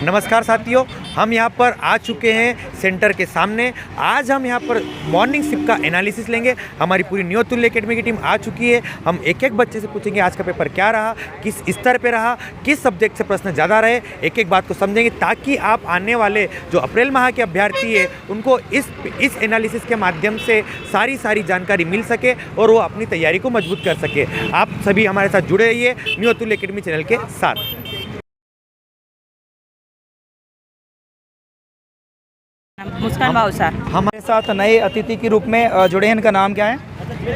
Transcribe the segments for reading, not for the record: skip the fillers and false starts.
नमस्कार साथियों, हम यहाँ पर आ चुके हैं सेंटर के सामने। आज हम यहाँ पर मॉर्निंग शिफ्ट का एनालिसिस लेंगे। हमारी पूरी न्यू तुल्य एकेडमी की टीम आ चुकी है। हम एक एक बच्चे से पूछेंगे आज का पेपर क्या रहा, किस स्तर पे रहा, किस सब्जेक्ट से प्रश्न ज़्यादा रहे, एक एक बात को समझेंगे ताकि आप आने वाले जो अप्रैल माह के अभ्यर्थी है उनको इस एनालिसिस के माध्यम से सारी जानकारी मिल सके और वो अपनी तैयारी को मजबूत कर सके। आप सभी हमारे साथ जुड़े रहिए न्यू तुल्य एकेडमी चैनल के साथ। मुस्कान भावसार हमारे साथ नए अतिथि के रूप में जुड़े हैं। इनका नाम क्या है?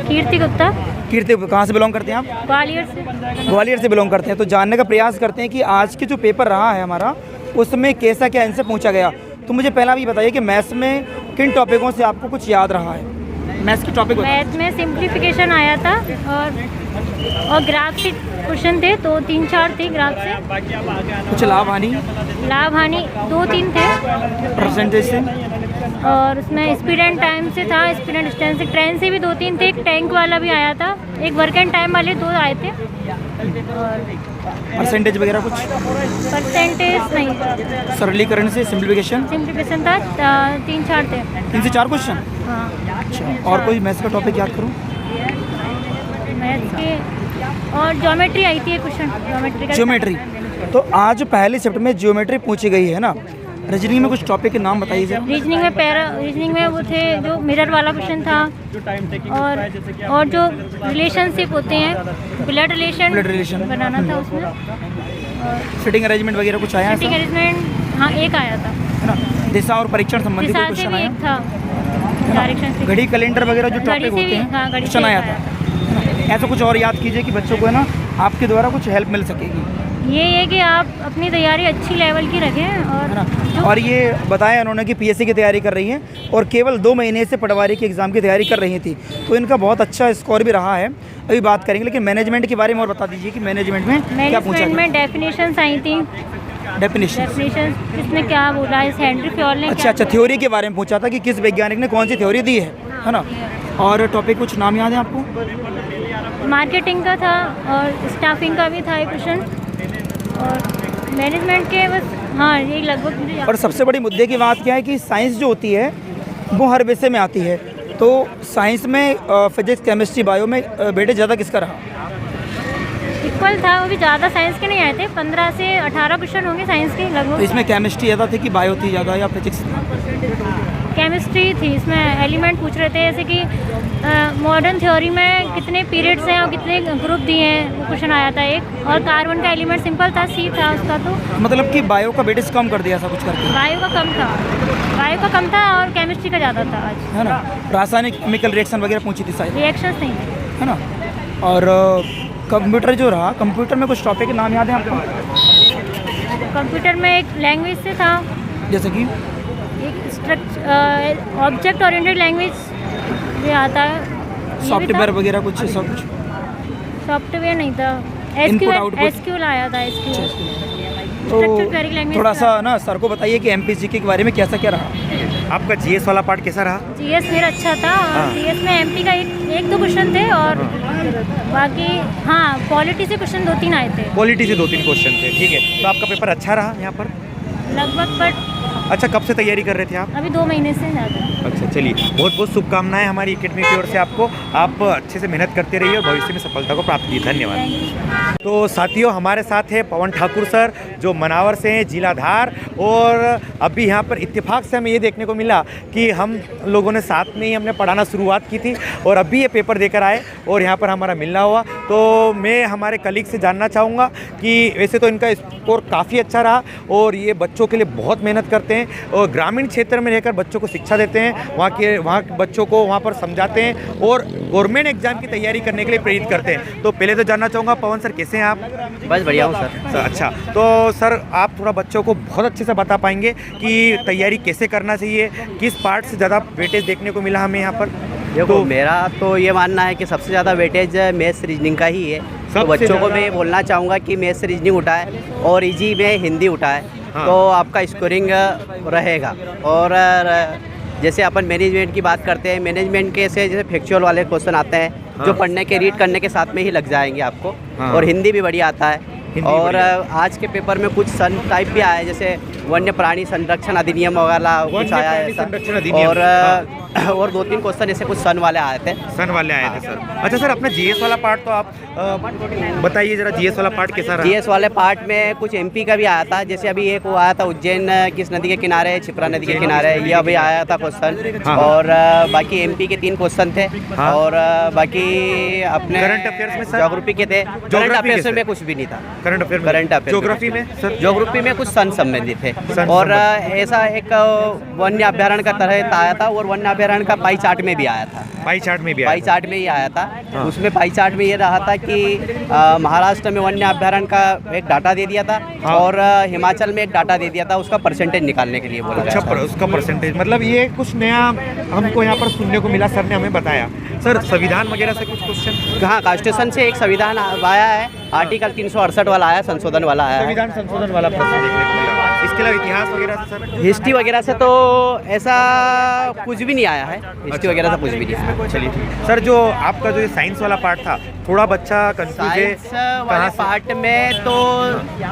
कीर्ति गुप्ता। कीर्ति, कहाँ से बिलोंग करते हैं आप? ग्वालियर से। ग्वालियर से बिलोंग करते हैं। तो जानने का प्रयास करते हैं कि आज के जो पेपर रहा है हमारा उसमें कैसा क्या इनसे पूछा गया। तो मुझे पहला भी बताइए कि मैथ्स में किन टॉपिकों से आपको कुछ याद रहा है? मैथ्स के टॉपिक मैथ में सिंप्लीफिकेशन आया था और ग्राफ से क्वेश्चन थे, तो 3-4 थे ग्राफ से। कुछ लाभ हानि 2-3 थे। परसेंटेज से और उसमें स्पीड एंड टाइम से था, स्पीड एंड डिस्टेंस से। ट्रेन से भी 2-3 थे, एक टैंक वाला भी आया था, एक वर्क एंड टाइम वाले 2 आए थे। और परसेंटेज वगैरह कुछ? परसेंटेज नहीं, सरलीकरण से सिंप्लीफिकेशन था, 3-4 थे। 3 से 4 क्वेश्चन। हाँ। अच्छा, और कोई मैथ्स का टॉपिक याद करूँ? मैथ्स के और ज्योमेट्री आई थी क्वेश्चन, ज्योमेट्री। तो आज पहले शिफ्ट में ज्योमेट्री पूछी गई है ना। रीजनिंग में कुछ टॉपिक के नाम बताइए जरा। रीजनिंग में वो थे जो मिरर वाला क्वेश्चन था और जो रिलेशनशिप होते हैं, ब्लड रिलेशन बनाना था उसमें। सिटिंग अरेंजमेंट वगैरह कुछ आया? सिटिंग अरेंजमेंट हाँ, एक आया था है ना। दिशा और परीक्षण संबंधी कोई क्वेश्चन आया? एक था। डायरेक्शन से घड़ी कैलेंडर वगैरह जो टॉपिक होते हैं क्वेश्चन आया था। ऐसा कुछ और याद कीजिए कि बच्चों को है ना आपके द्वारा कुछ हेल्प मिल सकेगी। ये है कि आप अपनी तैयारी अच्छी लेवल की रखें। और ये बताया उन्होंने कि पीएससी की तैयारी कर रही हैं और केवल 2 महीने से पटवारी के एग्ज़ाम की तैयारी कर रही थी, तो इनका बहुत अच्छा स्कोर भी रहा है। अभी बात करेंगे, लेकिन मैनेजमेंट के बारे में और बता दीजिए कि मैनेजमेंट में क्या पूछा गया? में डेफिनेशंस आई थी। डेफिनेशन किसने क्या बोला है, हेनरी फ्योल ने। अच्छा, थ्योरी के बारे में पूछा था कि किस वैज्ञानिक ने कौन सी थ्योरी दी है ना। और टॉपिक कुछ नाम याद है आपको? मार्केटिंग का था और स्टाफिंग का भी था एक क्वेश्चन, और मैनेजमेंट के बस हाँ ये लगभग। और सबसे बड़ी मुद्दे की बात क्या है कि साइंस जो होती है वो हर विषय में आती है। तो साइंस में फिजिक्स, केमिस्ट्री, बायो में बेटे ज़्यादा किसका रहा? इक्वल था, वो भी ज़्यादा साइंस के नहीं आए थे। 15 से 18 क्वेश्चन होंगे साइंस के लगभग। तो इसमें केमिस्ट्री ज़्यादा थी कि बायो थी ज़्यादा या फिजिक्स? केमिस्ट्री थी। इसमें एलिमेंट पूछ रहे थे, जैसे कि मॉडर्न थ्योरी में कितने पीरियड्स हैं और कितने ग्रुप दिए हैं, वो क्वेश्चन आया था एक। और कार्बन का एलिमेंट सिंपल था, सी था उसका। तो मतलब कि बायो का वेटेज कम कर दिया ऐसा कुछ करके? बायो का कम था और केमिस्ट्री का ज़्यादा था आज, है ना। रासायनिक केमिकल रिएक्शन वगैरह पूछी थी शायद, रिएक्शंस नहीं थे, है ना। और कंप्यूटर जो रहा, कंप्यूटर में कुछ टॉपिक के नाम याद है आपको? कंप्यूटर में एक लैंग्वेज से था, जैसे कि ऑब्जेक्ट ओरिएंटेड लैंग्वेज ये आता है। सॉफ्टवेयर वगैरह कुछ? सब कुछ सॉफ्टवेयर नहीं था, एसक्यूएल आया था। तो थोड़ा सा ना सर को बताइए कि एमपीसीक्यू के बारे में कैसा क्या रहा? आपका जीएस वाला पार्ट कैसा रहा? जीएस मेरा अच्छा था। जीएस में एमपी का एक 2 क्वेश्चन थे और बाकी हाँ पॉलिटी से क्वेश्चन 2-3 आए थे। पॉलिटी से 2-3 क्वेश्चन थे, ठीक है। तो आपका पेपर अच्छा रहा यहाँ पर लगभग। बट अच्छा, कब से तैयारी कर रहे थे आप? अभी 2 महीने से ज़्यादा। अच्छा, चलिए, बहुत बहुत शुभकामनाएं हमारी एकेडमी की ओर से आपको। आप अच्छे से मेहनत करते रहिए और भविष्य में सफलता को प्राप्त कीजिए। धन्यवाद। तो साथियों, हमारे साथ है पवन ठाकुर सर, जो मनावर से हैं, जिला धार। और अभी यहाँ पर इत्तेफाक से हमें ये देखने को मिला कि हम लोगों ने साथ में ही हमने पढ़ाना शुरुआत की थी और अभी ये पेपर देकर आए और यहाँ पर हमारा मिलना हुआ। तो मैं हमारे कलीग से जानना चाहूँगा कि वैसे तो इनका स्कोर काफ़ी अच्छा रहा और ये बच्चों के लिए बहुत मेहनत करते हैं और ग्रामीण क्षेत्र में रहकर बच्चों को शिक्षा देते हैं, वहाँ के बच्चों को वहाँ पर समझाते हैं और गवर्नमेंट एग्जाम की तैयारी करने के लिए प्रेरित करते हैं। तो पहले तो जानना चाहूँगा पवन सर, कैसे हैं आप? बस बढ़िया हूँ सर। अच्छा, तो सर आप थोड़ा बच्चों को बहुत अच्छे से बता पाएंगे कि तैयारी कैसे करना चाहिए, किस पार्ट से ज़्यादा वेटेज देखने को मिला हमें यहाँ पर? देखो, मेरा तो ये मानना है कि सबसे ज़्यादा वेटेज मैथ्स रीजनिंग का ही है। तो बच्चों को मैं ये बोलना चाहूँगा कि मैथ्स रीजनिंग उठाए और इजी में हिंदी उठाए। हाँ। तो आपका स्कोरिंग रहेगा। और जैसे अपन मैनेजमेंट की बात करते हैं, मैनेजमेंट के से जैसे फैक्चुअल वाले क्वेश्चन आते हैं। हाँ। जो पढ़ने के रीड करने के साथ में ही लग जाएंगे आपको। हाँ। और हिंदी भी बढ़िया आता है। और आज के पेपर में कुछ सन टाइप भी आया है, जैसे वन्य प्राणी संरक्षण अधिनियम वगैरह कुछ आया है प्राणी ऐसा। संरक्षण अधिनियम, और 2-3 क्वेश्चन ऐसे कुछ सन वाले आए थे। सन वाले आए थे सर। अच्छा सर, अपना जीएस वाला पार्ट तो आप बताइए जरा, जीएस वाला पार्ट कैसा रहा? जीएस वाले पार्ट में कुछ एमपी का भी आया था, जैसे अभी एक वो आया था उज्जैन किस नदी के किनारे है, छिपरा नदी के किनारे, ये अभी आया था क्वेश्चन। हाँ। और बाकी एमपी के 3 क्वेश्चन थे। हाँ। और बाकी अपने करंट अफेयर्स में सर? ज्योग्राफी के थे। करंट अफेयर्स में कुछ भी नहीं था। Current affair, current affair geography में सर? ज्योग्राफी में कुछ सन संबंधित थे। सन और ऐसा एक वन्य अभ्यारण्य का तरह आया था, और वन्य अभ्यारण्य का पाई चार्ट में भी आया था। पाई चार्ट में भी आया पाई था। चार्ट में ही आया था। हाँ। उसमें पाई चार्ट में ये रहा था कि महाराष्ट्र में वन्य अभ्यारण्य का एक डाटा दे दिया था। हाँ। और हिमाचल में एक डाटा दे दिया था, उसका परसेंटेज निकालने के लिए बोला अच्छा, गया था। उसका परसेंटेज, मतलब ये कुछ नया हमको यहाँ पर सुनने को मिला, सर ने हमें बताया। सर संविधान वगैरह से कुछ क्वेश्चन? हाँ, कॉन्स्टिट्यूशन से एक संविधान आया है, आर्टिकल 368 वाला आया, संशोधन वाला आया है। संविधान संशोधन वाला प्रश्न देखने को मिला। इसके अलावा इतिहास वगैरह से सर? हिस्ट्री वगैरह से तो ऐसा कुछ भी नहीं आया है। हिस्ट्री वगैरह से कुछ भी नहीं आया। चलिए ठीक। सर जो आपका जो साइंस वाला पार्ट था, थोड़ा बच्चा कंफ्यूज है साइंस वाले पार्ट में तो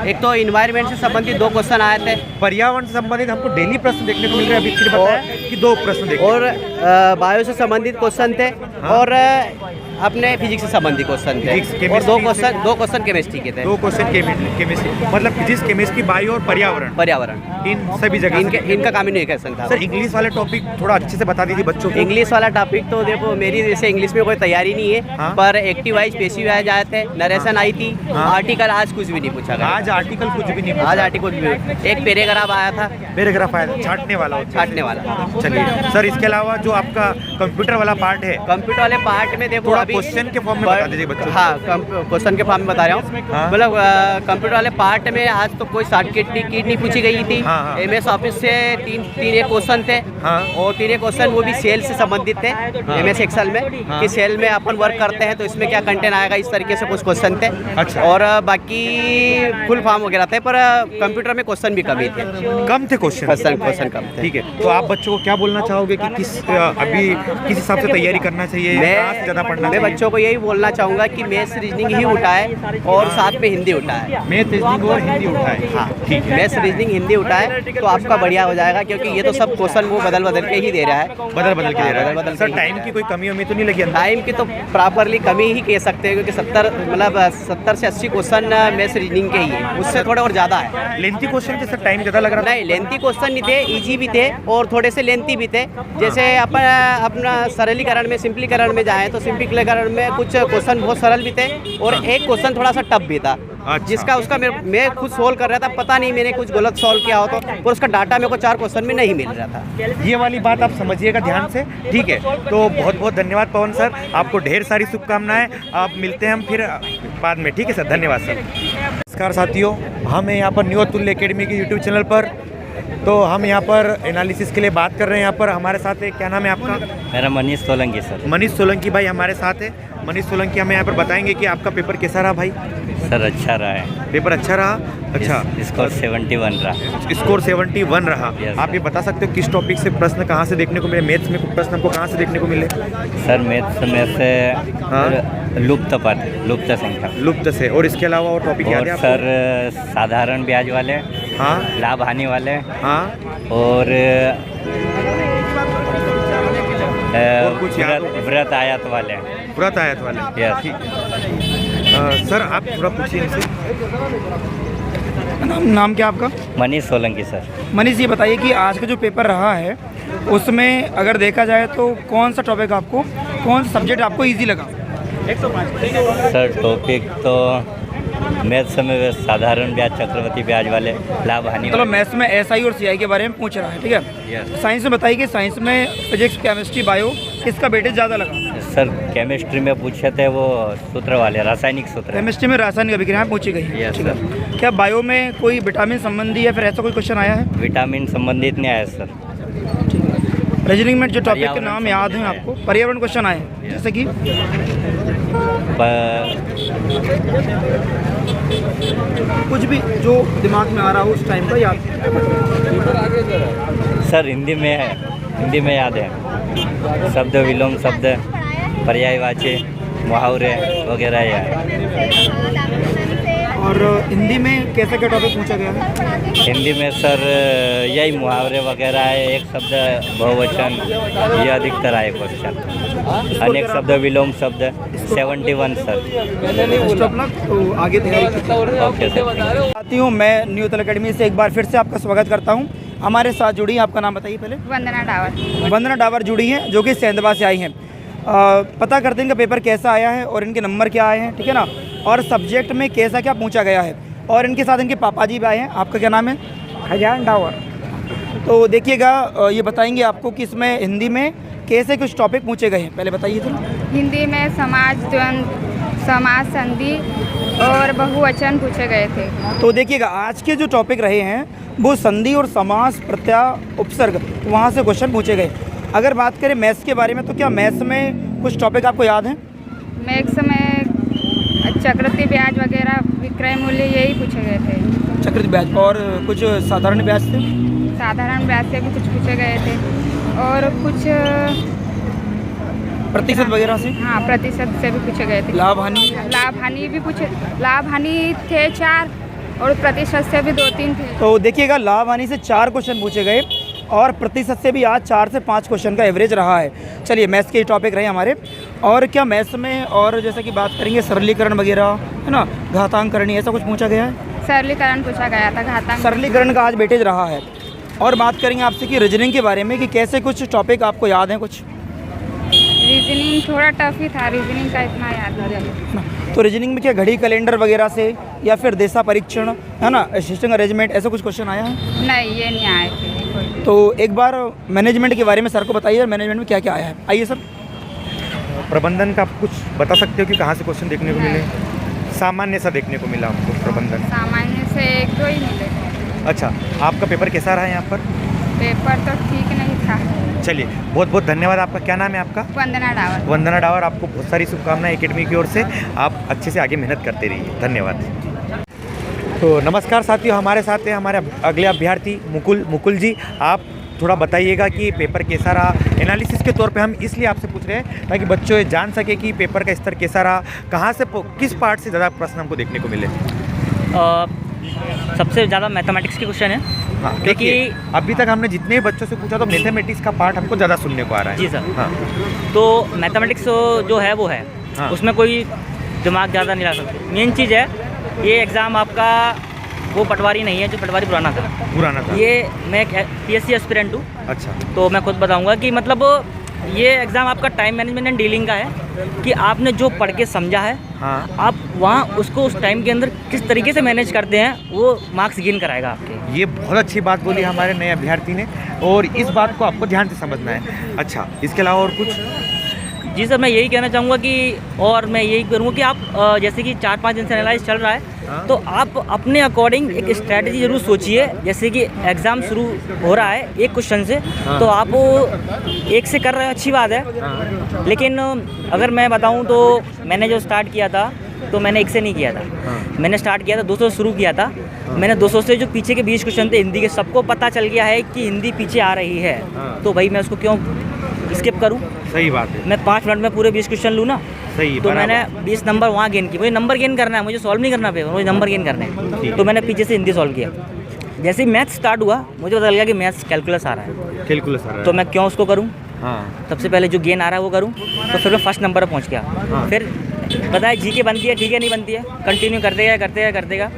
एक तो इन्वायरमेंट से संबंधित 2 क्वेश्चन आए थे। पर्यावरण से संबंधित हमको डेली प्रश्न देखने को मिल रहे हैं। अभी फिर बताया कि 2 प्रश्न देखने और बायो से संबंधित क्वेश्चन थे। हाँ। और अपने फिजिक्स से संबंधित क्वेश्चन थे। फिजिक्स, और केमिस्ट्री 2 क्वेश्चन केमिस्ट्री के थे। 2 क्वेश्चन केमिस्ट्री, मतलब फिजिक्स, केमिस्ट्री, बायो और पर्यावरण, पर्यावरण इन सभी जगह इनका कम्युनिकेशन था। सर इंग्लिश वाले टॉपिक थोड़ा अच्छे से बता दीजिए बच्चों को। इंग्लिश वाला टॉपिक तो देखो, मेरी जैसे इंग्लिश में कोई तैयारी नहीं है। हाँ। पर एक्टिव वाइज पेसिव वाइज आए थे, नरेशन आई थी। हाँ। आर्टिकल आज कुछ भी नहीं पूछा गया। आज आर्टिकल कुछ भी नहीं, आज आर्टिकल भी एक पैराग्राफ आया था, पैराग्राफ आया था, छाटने वाला होता है। छाटने वाला। चलिए सर, इसके अलावा जो आपका कंप्यूटर वाला पार्ट है, कंप्यूटर वाले पार्ट में देखो थोड़ा अभी क्वेश्चन के फॉर्म में बता दीजिए बच्चों को। हाँ, क्वेश्चन के फॉर्म में बता रहा हूँ। हाँ। मतलब कंप्यूटर वाले पार्ट में आज तो कोई शॉर्टकट कीट नहीं पूछी गई थी। हाँ, हाँ। MS ऑफिस से तीन एक क्वेश्चन थे। हाँ। और 3 क्वेश्चन वो भी सेल से संबंधित थे। MS एक्सेल में हाँ। कि सेल में अपन वर्क करते हैं तो इसमें क्या कंटेंट आएगा, इस तरीके से कुछ क्वेश्चन थे। अच्छा। और बाकी फुल फॉर्म वगैरह थे, पर कंप्यूटर में क्वेश्चन भी कम ही थे। कम थे क्वेश्चन कम थे। ठीक है, तो आप बच्चों को क्या बोलना चाहोगे कि अभी किस हिसाब से तैयारी करना चाहिए, कहाँ से ज़्यादा पढ़ना मैं चाहिए? बच्चों को यही बोलना चाहूँगा कि मैथ्स रीजनिंग ही उठाए और साथ में हिंदी उठाए। मैथ, रीजनिंग और हिंदी उठाए। हाँ, ठीक है। मैथ्स रीजनिंग हिंदी उठाए तो आपका बढ़िया हो जाएगा, क्योंकि ये तो सब क्वेश्चन वो बदल के ही दे रहा है। बदल के दे रहा है। बदल सर के ही टाइम की कोई कमी वमी तो नहीं लगी अंदर? टाइम की तो प्रॉपरली कमी ही कह सकते हैं, क्योंकि 70 से 80 क्वेश्चन मैथ्स रीजनिंग के ही है, उससे थोड़े और ज़्यादा है। लेंथी क्वेश्चन के सर टाइम ज़्यादा लग रहा था? नहीं, लेंथी क्वेश्चन नहीं थे, इजी भी थे और थोड़े से लेंथी भी थे। जैसे अपन अपना सरलीकरण में, सिंपलीकरण में जाएँ तो सिंपलीकरण में कुछ क्वेश्चन बहुत सरल भी थे और एक क्वेश्चन थोड़ा सा टफ भी था। अच्छा। जिसका उसका मैं खुद सोल्व कर रहा था, पता नहीं मैंने कुछ गलत सॉल्व किया हो तो, और उसका डाटा मेरे को 4 क्वेश्चन में नहीं मिल रहा था। ये वाली बात आप समझिएगा ध्यान से, ठीक है? तो बहुत बहुत धन्यवाद पवन सर, आपको ढेर सारी शुभकामनाएं। आप मिलते हैं हम फिर बाद में, ठीक है सर? धन्यवाद सर। नमस्कार साथियों, हम हैं यहाँ पर न्यू अतुल्य एकेडमी के यूट्यूब चैनल पर। तो हम यहाँ पर एनालिसिस के लिए बात कर रहे हैं। यहाँ पर हमारे साथ है, क्या नाम है आपका? मेरा मनीष सोलंकी सर। मनीष सोलंकी भाई हमारे साथ है। मनीष सोलंकी हमें यहाँ पर बताएंगे कि आपका पेपर कैसा रहा भाई? सर अच्छा रहा है। पेपर अच्छा रहा? अच्छा, स्कोर 71 रहा। स्कोर 71 रहा। Yes, आप ये बता सकते हो किस टॉपिक से प्रश्न कहाँ से देखने को मिले? मैथ्स में कुछ प्रश्न हमको कहाँ से देखने को मिले? सर मैथ्स में से हाँ। लुप्त पद, लुप्त संख्या लुप्त से, और इसके अलावा और टॉपिक याद और है आपको? सर साधारण ब्याज वाले, हाँ लाभ हानि वाले हाँ, और कुछ याद हो? व्रत आयत वाले। व्रत आयत वाले। यस। ठीक। सर आप थोड़ा पूछिए इनसे। नाम क्या आपका? मनीष सोलंकी सर। मनीष ये बताइए कि आज का जो पेपर रहा है उसमें अगर देखा जाए तो कौन सा टॉपिक आपको, कौन सा सब्जेक्ट आपको इजी लगा? सर टॉपिक तो मैथ्स में साधारण ब्याज, चक्रवर्ती ब्याज वाले, लाभ हानि मतलब वाले। मैथ्स में एसआई और सीआई के बारे में पूछ रहा है, ठीक है? यस। साइंस में बताइए कि साइंस में फिजिक्स, केमिस्ट्री, बायो किसका वेटेज ज़्यादा लगा? सर केमिस्ट्री में पूछे थे वो सूत्र वाले, रासायनिक सूत्र। केमिस्ट्री में रासायनिक अभिक्रियाएं पूछी गई हैं, Yes, ठीक है? क्या बायो में कोई विटामिन संबंधी या फिर ऐसा कोई क्वेश्चन आया है? विटामिन संबंधित नहीं आया सर। रीजनिंग में जो टॉपिक के पर्यावरण नाम याद हैं आपको, पर्यावरण क्वेश्चन आए हैं, जैसे कि कुछ भी जो दिमाग में आ रहा हो उस टाइम का याद? सर हिंदी में है, हिंदी में याद है। शब्द विलोम शब्द, पर्यायवाची, मुहावरे वगैरह याद है। और हिंदी में कैसा क्या टॉपिक पूछा गया है? हिंदी में सर यही मुहावरे वगैरह है, एक शब्द बहुवचन, ये अधिकतर आए क्वेश्चन, अनेक शब्द विलोम शब्द 71 सर। स्टॉप लॉक, तो आगे तैयारी। Okay sir. आती हूँ मैं न्यू तल अकेडमी से एक बार फिर से आपका स्वागत करता हूँ। हमारे साथ जुड़ी हैं, आपका नाम बताइए पहले। वंदना डावर। वंदना डावर जुड़ी हैं जो कि सेंधवा से आई हैं। पता करते हैं इनका पेपर कैसा आया है और इनके नंबर क्या आए हैं, ठीक है ना, और सब्जेक्ट में कैसा क्या पूछा गया है। और इनके साथ इनके पापा जी भी आए हैं। आपका क्या नाम है? खजान डावर। तो देखिएगा, ये बताएंगे आपको कि इसमें हिंदी में कैसे कुछ टॉपिक पूछे गए हैं, पहले बताइए तो। हिंदी में समाज द्वंद्व, समाज संधि और बहुवचन पूछे गए थे। तो देखिएगा, आज के जो टॉपिक रहे हैं वो संधि और समास, प्रत्यय, उपसर्ग, वहाँ से क्वेश्चन पूछे गए। अगर बात करें मैथ्स के बारे में, तो क्या मैथ्स में कुछ टॉपिक आपको याद हैं? मैथ्स में चक्रवृद्धि ब्याज वगैरह, विक्रय मूल्य, यही पूछे गए थे। चक्रवृद्धि ब्याज और कुछ साधारण ब्याज थे? साधारण ब्याज से भी कुछ पूछे गए थे और कुछ प्रतिशत वगैरह से? हाँ, प्रतिशत से भी पूछे गए थे। लाभ हानि? लाभ हानि भी पूछे, लाभ हानि थे 4 और प्रतिशत से भी 2-3 थे। तो देखिएगा, लाभ हानि से 4 क्वेश्चन पूछे गए और प्रतिशत से भी आज 4 से 5 क्वेश्चन का एवरेज रहा है। चलिए, मैथ्स के टॉपिक रहे हमारे। और क्या मैथ्स में और जैसे कि बात करेंगे सरलीकरण वगैरह, है ना, घातांकरणी, ऐसा कुछ पूछा गया है? सरलीकरण पूछा गया था, घातांक। सरलीकरण का आज वेटेज रहा है। और बात करेंगे आपसे कि रीजनिंग के बारे में, कि कैसे कुछ टॉपिक आपको याद हैं कुछ? रीजनिंग थोड़ा टफ ही था, रीजनिंग का इतना याद नहीं। तो रीजनिंग में क्या घड़ी कैलेंडर वगैरह से या फिर देशा परीक्षण, है ना, असिस्टेंट अरेंजमेंट, ऐसा कुछ क्वेश्चन आया है? नहीं, ये नहीं आए थे। तो एक बार मैनेजमेंट के बारे में सर को बताइए, मैनेजमेंट में क्या क्या आया है। आइए सर। प्रबंधन का आप कुछ बता सकते हो कि कहाँ से क्वेश्चन देखने को मिले? सामान्य सा देखने को मिला आपको प्रबंधन? सामान्य से 1-2 ही मिले। अच्छा, आपका पेपर कैसा रहा यहाँ पर? पेपर तो ठीक नहीं था। चलिए, बहुत बहुत धन्यवाद। आपका क्या नाम है आपका? वंदना डावर। वंदना डावर, आपको बहुत सारी शुभकामनाएं एकेडमी की ओर से। आप अच्छे से आगे मेहनत करते रहिए। धन्यवाद। तो नमस्कार साथियों, हमारे साथ हैं हमारे अगले अभ्यर्थी मुकुल जी। आप थोड़ा बताइएगा कि पेपर कैसा रहा। एनालिसिस के तौर पे हम इसलिए आपसे पूछ रहे हैं ताकि बच्चों ये जान सके कि पेपर का स्तर कैसा रहा, कहाँ से किस पार्ट से ज़्यादा प्रश्न हमको देखने को मिले। सबसे ज़्यादा मैथमेटिक्स के क्वेश्चन है। हाँ, देखिए अभी तक हमने जितने भी बच्चों से पूछा तो मैथमेटिक्स का पार्ट हमको ज़्यादा सुनने को आ रहा है। जी सर। हाँ, तो मैथमेटिक्स जो है वो है, हाँ। उसमें कोई दिमाग ज़्यादा नहीं लगा सकते। मेन चीज़ है, ये एग्ज़ाम आपका वो पटवारी नहीं है जो पटवारी पुराना था। ये मैं PSC एस्पिरेंट हूँ। अच्छा, तो मैं खुद बताऊँगा कि मतलब ये एग्ज़ाम आपका टाइम मैनेजमेंट एंड डीलिंग का है कि आपने जो पढ़ के समझा है, हाँ, आप वहाँ उसको उस टाइम के अंदर किस तरीके से मैनेज करते हैं, वो मार्क्स गेन कराएगा आपके। ये बहुत अच्छी बात बोली हमारे नए अभ्यर्थी ने और इस बात को आपको ध्यान से समझना है। अच्छा, इसके अलावा और कुछ? जी सर, मैं यही कहना चाहूँगा कि और मैं यही करूँगा कि आप जैसे कि 4-5 दिन से एनालाइज चल रहा है, हाँ। तो आप अपने अकॉर्डिंग एक स्ट्रैटेजी ज़रूर सोचिए। जैसे कि एग्ज़ाम शुरू हो रहा है एक क्वेश्चन से, हाँ। तो आप एक से कर रहे हैं, अच्छी बात है। हाँ। लेकिन अगर मैं बताऊँ तो मैंने जो स्टार्ट किया था तो मैंने एक से नहीं किया था। हाँ। मैंने स्टार्ट किया था 200 से शुरू किया था। मैंने 200 से जो पीछे के 20 क्वेश्चन थे हिंदी के, सबको पता चल गया है कि हिंदी पीछे आ रही है, हाँ। तो भाई मैं उसको क्यों स्किप करूँ? सही बात है। मैं 5 मिनट में पूरे 20 क्वेश्चन लूँ ना, सही, तो बराबर। मैंने 20 नंबर वहाँ गेन किए। मुझे नंबर गेन करना है, मुझे सॉल्व नहीं करना पेपर, मुझे नंबर गेन करना है। तो मैंने पीछे से हिंदी सॉल्व किया। जैसे ही मैथ्स स्टार्ट हुआ, मुझे पता लगा कि मैथ्स कैलकुलस आ रहा है, कैलकुलस आ रहा है। तो मैं क्यों उसको करूँ? हाँ, सबसे पहले जो गेन आ रहा है वो करूँ। तो फिर मैं फर्स्ट नंबर पर पहुँच गया। हाँ। फिर पता है जीके बनती है, ठीक है, नहीं बनती है, कंटिन्यू करते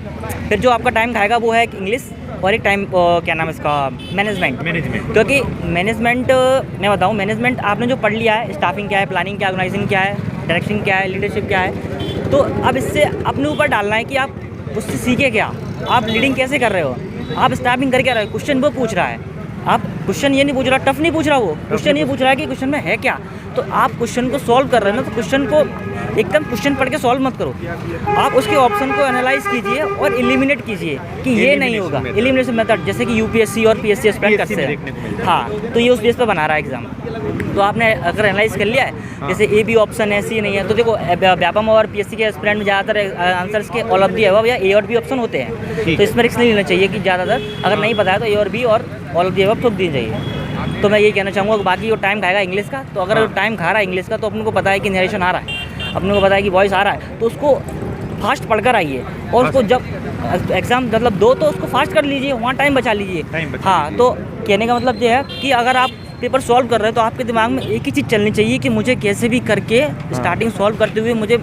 फिर जो आपका टाइम खाएगा वो है इंग्लिश और एक टाइम क्या नाम है इसका, मैनेजमेंट। क्योंकि मैनेजमेंट मैं बताऊँ, मैनेजमेंट आपने जो पढ़ लिया है, स्टाफिंग क्या है, प्लानिंग क्या है, ऑर्गेनाइजिंग क्या है, डायरेक्शन क्या है, लीडरशिप क्या है, तो अब इससे अपने ऊपर डालना है कि आप उससे सीखे क्या, आप लीडिंग कैसे कर रहे हो, आप स्टाफिंग कर क्या रहे हो। क्वेश्चन वो पूछ रहा है, आप क्वेश्चन ये नहीं पूछ रहा, टफ नहीं पूछ रहा, वो क्वेश्चन ये पूछ रहा है कि क्वेश्चन में है क्या। तो आप क्वेश्चन को सॉल्व कर रहे हो ना, तो क्वेश्चन को एकदम क्वेश्चन पढ़ के सॉल्व मत करो, आप उसके ऑप्शन को एनालाइज कीजिए और एलिमिनेट कीजिए कि ये नहीं होगा। एलिमिनेशन मेथड जैसे कि UPSC और PSC एस्पिरेंट करते हैं, हाँ, तो ये उस बेस पर बना रहा है एग्जाम। तो आपने अगर एनालाइज कर लिया है, जैसे A B ऑप्शन है, C नहीं है, तो देखो व्यापम और PSC के एस्पिरेंट में ज़्यादातर आंसर्स के ऑल ऑफ दी अबव या A और B ऑप्शन होते हैं, तो इसमें रिस्क नहीं लेना चाहिए कि ज़्यादातर अगर नहीं पता है तो A और B और ऑल ऑफ दी अबव ठोक दी चाहिए। तो मैं ये कहना चाहूँगा, बाकी वो टाइम खाएगा इंग्लिश का, तो अगर टाइम खा रहा है इंग्लिश का, तो अपने को पता है कि नरेशन आ रहा है, अपने को पता है कि वॉइस आ रहा है, तो उसको फास्ट पढ़कर आइए और उसको जब एग्ज़ाम मतलब दो तो उसको फास्ट कर लीजिए, वहाँ टाइम बचा लीजिए। हाँ, तो कहने का मतलब ये है कि अगर आप पेपर सॉल्व कर रहे हैं तो आपके दिमाग में एक ही चीज़ चलनी चाहिए कि मुझे कैसे भी करके स्टार्टिंग सॉल्व करते हुए मुझे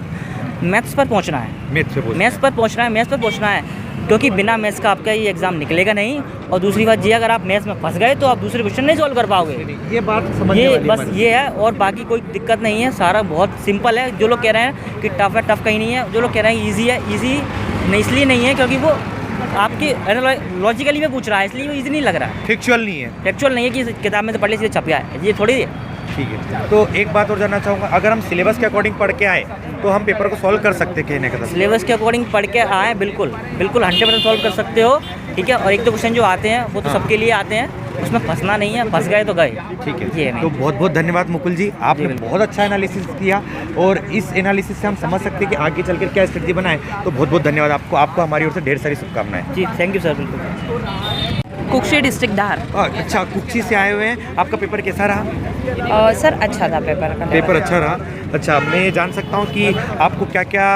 मैथ्स पर पहुंचना है, मैथ्स पर पहुंचना है क्योंकि बिना मैथ्स का आपका ये एग्ज़ाम निकलेगा नहीं। और दूसरी बात ये, अगर आप मैथ्स में फंस गए तो आप दूसरे क्वेश्चन नहीं सॉल्व कर पाओगे। ये बात समझने ये वाली बस ये है और बाकी कोई दिक्कत नहीं है, सारा बहुत सिंपल है। जो लोग कह रहे हैं कि टफ है, टफ कहीं नहीं है। जो लोग कह रहे हैं ईजी है, ईजी नहीं इसलिए नहीं है क्योंकि वो आपकी लॉजिकली में पूछ रहा है, इसलिए वो ईजी नहीं लग रहा है। फैक्चुअल नहीं है, फैक्चुअल नहीं है कि किताब में से पढ़ ली सीधे छप गया है, ये थोड़ी है। ठीक है। तो एक बात और जानना चाहूँगा, अगर हम सिलेबस के अकॉर्डिंग पढ़ के आए तो हम पेपर को सॉल्व कर सकते हैं, कहने का मतलब। सिलेबस के अकॉर्डिंग पढ़ के आए बिल्कुल 100% सॉल्व कर सकते हो, ठीक है। और एक दो क्वेश्चन जो आते हैं वो तो सबके लिए आते हैं, उसमें फंसना नहीं है, फंस गए तो गए। ठीक है, ये तो बहुत बहुत धन्यवाद मुकुल जी, आपने बहुत अच्छा एनालिसिस किया और इस एनालिसिस से हम समझ सकते हैं कि आगे चलकर क्या स्ट्रेटजी बनाए। तो बहुत बहुत धन्यवाद आपको हमारी ओर से ढेर सारी शुभकामनाएं। जी थैंक यू सर। बिल्कुल। कुक्षी डिस्ट्रिक्ट धार। अच्छा, कुक्षी से आए हुए हैं, आपका पेपर कैसा रहा? सर अच्छा था पेपर अच्छा रहा। अच्छा, मैं ये जान सकता हूँ कि आपको क्या क्या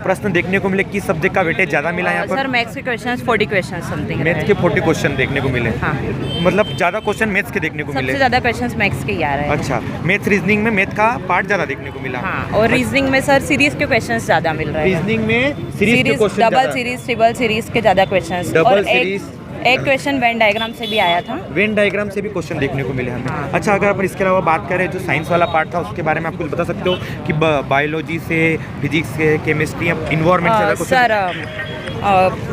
प्रश्न देखने को मिले, किस सब्जेक्ट का वेटेज ज़्यादा मिला यहाँ पर? सर मैथ्स के क्वेश्चंस 40 क्वेश्चन समथिंग। मैथ्स के 40 क्वेश्चन देखने को मिले। हाँ, मतलब ज़्यादा क्वेश्चन मैथ्स के देखने को मिले? सबसे ज़्यादा क्वेश्चंस मैथ्स के ही आ रहे हैं। अच्छा, मैथ्स रीजनिंग में मैथ का पार्ट ज़्यादा देखने को मिला। हाँ, और रीजनिंग में सर सीरीज के क्वेश्चंस ज़्यादा मिल रहे हैं। रीजनिंग में सीरीज के question, double series, triple series के ज़्यादा क्वेश्चंस। डबल सीरीज, एक क्वेश्चन वेन डायग्राम से भी आया था। वेन डायग्राम से भी क्वेश्चन देखने को मिले हमें। अच्छा, अगर अपन इसके अलावा बात करें जो साइंस वाला पार्ट था उसके बारे में आप कुछ बता सकते हो कि बायोलॉजी से, फिजिक्स से, केमिस्ट्री, इन्वायरमेंट से? सर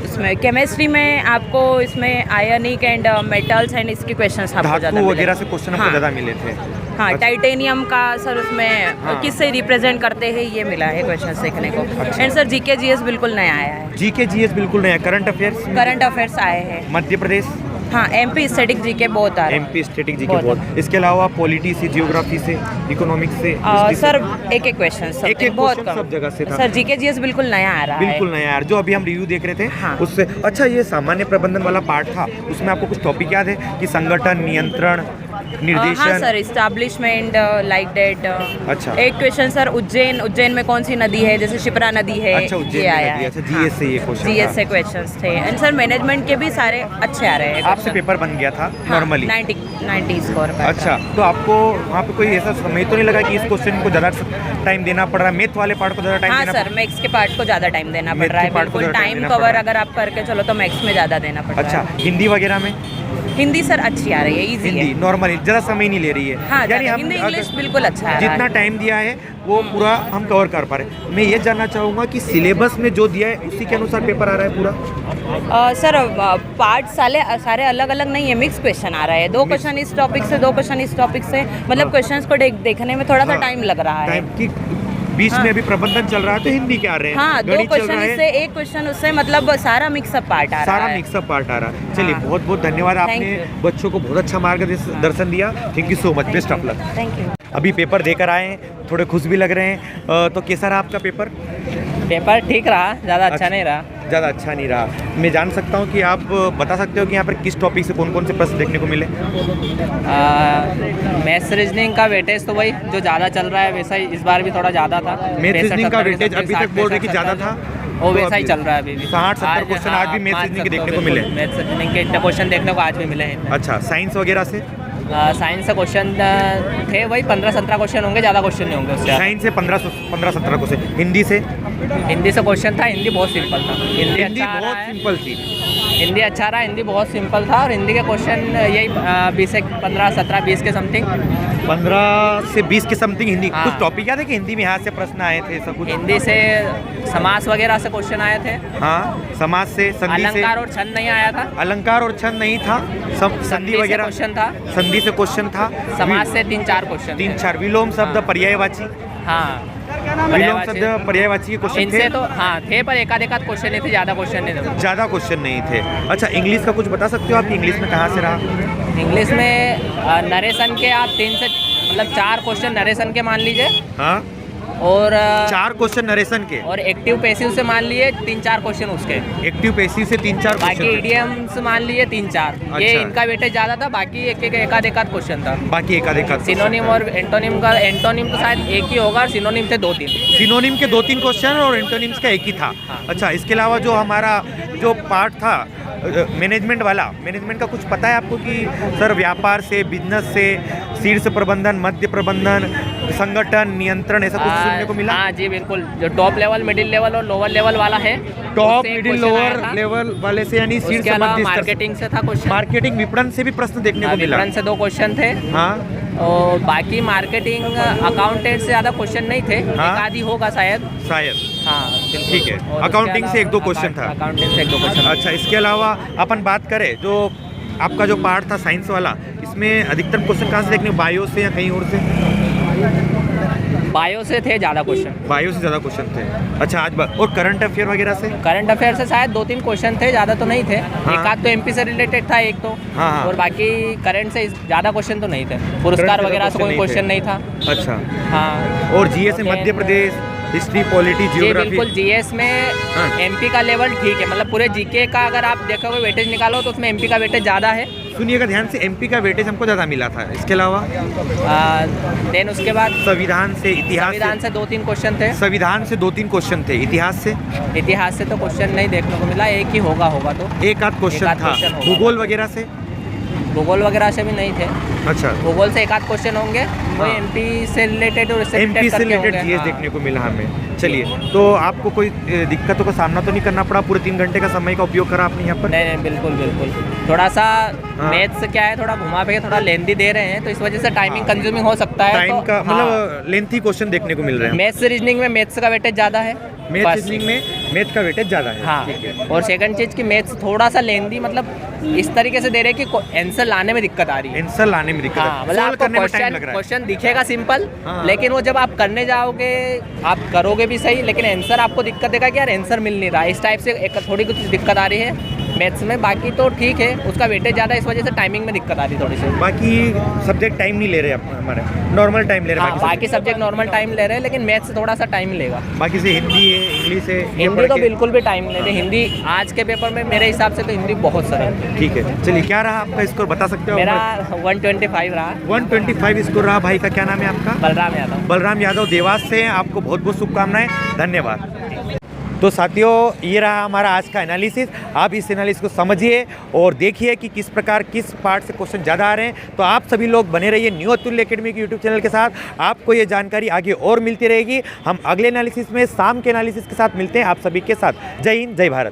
इसमें केमिस्ट्री में आपको इसमें आयनिक एंड मेटल्स एंड इसके क्वेश्चंस आपको ज़्यादा वगैरह से क्वेश्चन आपको ज़्यादा मिले थे। हाँ, टाइटेनियम का सर उसमें किससे रिप्रेजेंट करते हैं ये मिला है क्वेश्चन सीखने को। एंड सर जीके जीएस बिल्कुल नया आया है। जीके जीएस बिल्कुल नया। करंट अफेयर्स आए हैं। मध्य प्रदेश, हाँ, एमपी स्टैटिक जीके बहुत आ रहा है। एमपी स्टैटिक जीके बहुत। इसके अलावा पॉलिटी से, जियोग्राफी से, इकोनॉमिक्स से? सर एक क्वेश्चन बहुत कम सब जगह से था। सर जीके जीएस बिल्कुल नया आ रहा है। बिल्कुल नया यार, जो अभी हम रिव्यू देख रहे थे। हाँ। उससे अच्छा, ये सामान्य प्रबंधन वाला पार्ट था, उसमें आपको कुछ टॉपिक याद है कि संगठन, नियंत्रण, निर्देशन? हाँ सर, इस्टेब्लिशमेंट लाइक दैट। अच्छा, एक क्वेश्चन सर उज्जैन में कौन सी नदी है, जैसे शिप्रा नदी है। अच्छा, उज्जैन में नदी। अच्छा, जीएस से ये क्वेश्चन, जीएस से क्वेश्चंस थे। एंड सर मैनेजमेंट के भी सारे अच्छे आ रहे हैं। आपसे पेपर बन गया था नॉर्मली? 90 स्कोर पर। अच्छा, तो आपको वहाँ पे कोई ऐसा समय तो नहीं लगा कि इस क्वेश्चन को ज़्यादा टाइम देना पड़ रहा है, मैथ वाले पार्ट को ज़्यादा टाइम देना? हाँ सर, मैथ्स के पार्ट को ज़्यादा टाइम देना पड़ रहा है। बिल्कुल टाइम कवर अगर आप करके चलो तो मैथ्स में ज़्यादा देना पड़ रहा है। अच्छा, हिंदी वगैरह में? हिंदी सर अच्छी आ रही है, इजी है। हिंदी नॉर्मली ज़्यादा समय नहीं ले रही है। हाँ, यानी हम हिंदी इंग्लिश बिल्कुल अच्छा है। जितना टाइम दिया है वो पूरा हम कवर कर पा रहे। मैं ये जानना चाहूँगा कि सिलेबस में जो दिया है उसी के अनुसार पेपर आ रहा है पूरा? सर पार्ट सारे अलग अलग नहीं है, मिक्स क्वेश्चन आ रहा है। 2 क्वेश्चन इस टॉपिक से, 2 क्वेश्चन इस टॉपिक से, मतलब क्वेश्चंस को देखने में थोड़ा सा टाइम लग रहा है। कि बीच में अभी प्रबंधन चल रहा है तो हिंदी के आ रहे हैं। हाँ, 2 क्वेश्चन इससे, 1 क्वेश्चन उससे, मतलब सारा मिक्सअप पार्ट आ रहा है। सारा मिक्सअप पार्ट आ रहा है। चलिए, बहुत बहुत धन्यवाद, आपने बच्चों को बहुत अच्छा मार्गदर्शन दिया। Thank you so much, best of luck. Thank you. अभी पेपर देकर आए हैं, थोड़े खुश भी लग रहे हैं। तो कैसा रहा आपका पेपर? पेपर ठीक रहा, ज़्यादा अच्छा नहीं रहा। ज़्यादा अच्छा नहीं रहा। मैं जान सकता हूँ कि आप बता सकते हो कि यहाँ पर किस टॉपिक से कौन कौन से प्रश्न देखने को मिले? मैथ्स रीजनिंग का वेटेज तो वही जो ज़्यादा चल रहा है वैसा ही इस बार भी थोड़ा ज़्यादा था। मैथ्स रीजनिंग का वेटेज अभी तक बोल रहे कि ज़्यादा था, वो वैसा ही चल रहा है अभी भी। 60-70 क्वेश्चन आज भी मैथ्स रीजनिंग के देखने को मिले। मैथ्स रीजनिंग के इतने क्वेश्चन देखने को आज भी मिले हैं। अच्छा, साइंस वगैरह से? साइंस से क्वेश्चन थे वही 15-17 क्वेश्चन होंगे, ज़्यादा क्वेश्चन नहीं होंगे उससे। साइंस से 15-17 क्वेश्चन। हिंदी से? हिंदी से क्वेश्चन था, हिंदी बहुत सिंपल था। हिंदी बहुत सिंपल थी। हिंदी अच्छा रहा, हिंदी बहुत सिंपल था। और हिंदी के क्वेश्चन यही 20 से 15, 17, 20 के समथिंग। 15 से 20 के समथिंग हिंदी। हाँ। कुछ टॉपिक याद है कि हिंदी में यहाँ से प्रश्न आए थे? सब कुछ हिंदी से समास वगैरह से क्वेश्चन आए थे। हाँ, समाज से, संधि से? अलंकार और छंद नहीं आया था। अलंकार और छंद नहीं था, संधि वगैरह क्वेश्चन था। संधि से क्वेश्चन था। समाज से 3-4 क्वेश्चन। 3-4 विलोम शब्द, पर्यायवाची? हाँ, विलोम शब्द, पर्यायवाची के क्वेश्चन इनसे थे? तो हाँ थे, पर एकाध क्वेश्चन नहीं थे, ज़्यादा क्वेश्चन नहीं थे। ज़्यादा क्वेश्चन नहीं थे। अच्छा, इंग्लिश का कुछ बता सकते हो आप? इंग्लिश में कहाँ से रहा? इंग्लिश में नरेशन के आप 3 से मतलब 4 क्वेश्चन नरेशन के मान लीजिए। हाँ, और 4 क्वेश्चन नरेशन के, और एक्टिव पैसिव से मान लिए 3-4 क्वेश्चन उसके। एक्टिव पैसिव से 3-4 बाकी क्वेश्चन, ईडीएम से मान लिए 3-4। ये अच्छा। इनका वेटेज ज़्यादा था, बाकी एक आध क्वेश्चन था। बाकी एक आध सिनोनिम और एंटोनिम का, एंटोनिम तो शायद एक ही होगा और सिनोनिम थे 2-3। सिनोनिम के 2-3 क्वेश्चन और एंटोनिम्स का एक ही था। अच्छा, इसके अलावा जो हमारा जो पार्ट था मैनेजमेंट वाला, मैनेजमेंट का कुछ पता है आपको कि सर व्यापार से, बिजनेस से, शीर्ष प्रबंधन, मध्य प्रबंधन, संगठन, नियंत्रण, ऐसा कुछ सुनने को मिला? हाँ जी बिल्कुल, जो टॉप लेवल, मिडिल लेवल और लोअर लेवल वाला है, टॉप, उससे मिडिल, question आया लोअर था। लेवल वाले से, यानी शीर्ष उसके अलावा मध्य स्तर से। मार्केटिंग से था क्वेश्चन। मार्केटिंग विपणन से भी प्रश्न देखने को मिला। विपणन से 2 क्वेश्चन थे। हाँ, और बाकी मार्केटिंग, अकाउंटेंट से ज़्यादा क्वेश्चन नहीं थे। हाँ। एक आधी होगा शायद। शायद। हाँ बिल्कुल। ठीक है, और उसके अकाउंटिंग से 1-2 अलावा क्वेश्चन था। अकाउंटिंग से 1-2 क्वेश्चन। अच्छा, इसके अलावा अपन बात करें जो आपका जो पार्ट था साइंस वाला, इसमें अधिकतर क्वेश्चन कहाँ से देखने, बायो से या कहीं और से? बायो से थे ज़्यादा क्वेश्चन। बायो से ज़्यादा क्वेश्चन थे। अच्छा, आज और करंट अफेयर वगैरह से? करंट अफेयर से शायद 2-3 क्वेश्चन थे, ज़्यादा तो नहीं थे। एक आध तो एमपी से रिलेटेड था, एक तो। हाँ, हाँ। और बाकी करंट से ज़्यादा क्वेश्चन तो नहीं थे। पुरस्कार वगैरह से कोई क्वेश्चन नहीं था। अच्छा, हाँ। और जीएस से मध्य प्रदेश, हिस्ट्री, पॉलिटी, जी जियोग्राफी? बिल्कुल, जीएस में हाँ। एमपी का लेवल ठीक है, मतलब पूरे जीके का अगर आप देखोगे वेटेज निकालो तो उसमें एमपी का वेटेज ज़्यादा है। सुनिएगा ध्यान से, एमपी का वेटेज हमको ज़्यादा मिला था। इसके अलावा देन उसके बाद संविधान से, इतिहास संविधान से 2-3 क्वेश्चन थे। संविधान से 2-3 क्वेश्चन थे। इतिहास से इतिहास से तो क्वेश्चन नहीं देखने को मिला, एक ही होगा तो। एक आध क्वेश्चन एक आध था। question होगा। भूगोल वगैरह से? भूगोल वगैरह से भी नहीं थे। अच्छा, भूगोल से एक आध क्वेश्चन होंगे, वो हाँ। एमपी से रिलेटेड और एमपी से रिलेटेड जीएस देखने को मिला हमें। चलिए, तो आपको कोई दिक्कतों का सामना तो नहीं करना पड़ा? पूरे 3 घंटे का समय का उपयोग करा आपने यहाँ पर? नहीं बिल्कुल बिल्कुल। थोड़ा सा हाँ। मैथ्स क्या है, थोड़ा घुमा के थोड़ा लेंथी दे रहे हैं, तो इस वजह से टाइमिंग कंज्यूमिंग हो सकता है। टाइम तो का हाँ। मतलब लेंथी क्वेश्चन देखने को मिल रहे हैं। मैथ्स रीजनिंग में मैथ्स का वेटेज ज़्यादा है। मैथ बस। रीजनिंग में मैथ का वेटेज ज़्यादा है। हाँ, ठीक है। और सेकंड चीज़ की मैथ्स थोड़ा सा लेंदी, मतलब इस तरीके से दे रहे हैं कि आंसर लाने में दिक्कत आ रही है। आंसर लाने में दिक्कत हाँ, है, मतलब solve आपको करने में टाइम लग रहा है। क्वेश्चन दिखेगा सिंपल, हाँ। लेकिन वो जब आप करने जाओगे आप करोगे भी सही, लेकिन आंसर आपको दिक्कत देगा कि यार आंसर मिल नहीं रहा। इस टाइप से एक थोड़ी कुछ दिक्कत आ रही है मैथ्स में। बाकी तो ठीक है, उसका वेटेज ज़्यादा, इस वजह से टाइमिंग में दिक्कत आ रही है थोड़ी सी। बाकी सब्जेक्ट टाइम नहीं ले रहे हमारे, नॉर्मल टाइम ले रहे हाँ, बाकी सब्जेक्ट नॉर्मल टाइम ले रहे हैं, लेकिन मैथ्स से थोड़ा सा टाइम लेगा। बाकी से हिंदी है, इंग्लिश है, ये हिंदी पढ़ तो के- बिल्कुल भी टाइम ले रहे। हिंदी आज के पेपर में मेरे हिसाब से तो हिंदी बहुत सरल है। ठीक है। चलिए, क्या रहा आपका स्कोर, बता सकते हो? मेरा 125 रहा। 125 स्कोर रहा। भाई का क्या नाम है आपका? बलराम यादव। बलराम यादव, देवास से हैं। आपको बहुत बहुत शुभकामनाएं, धन्यवाद। तो साथियों, ये रहा हमारा आज का एनालिसिस। आप इस एनालिसिस को समझिए और देखिए कि किस प्रकार किस पार्ट से क्वेश्चन ज़्यादा आ रहे हैं। तो आप सभी लोग बने रहिए न्यू अतुल्य एकेडमी के यूट्यूब चैनल के साथ। आपको ये जानकारी आगे और मिलती रहेगी। हम अगले एनालिसिस में शाम के एनालिसिस के साथ मिलते हैं आप सभी के साथ। जय हिंद, जय भारत।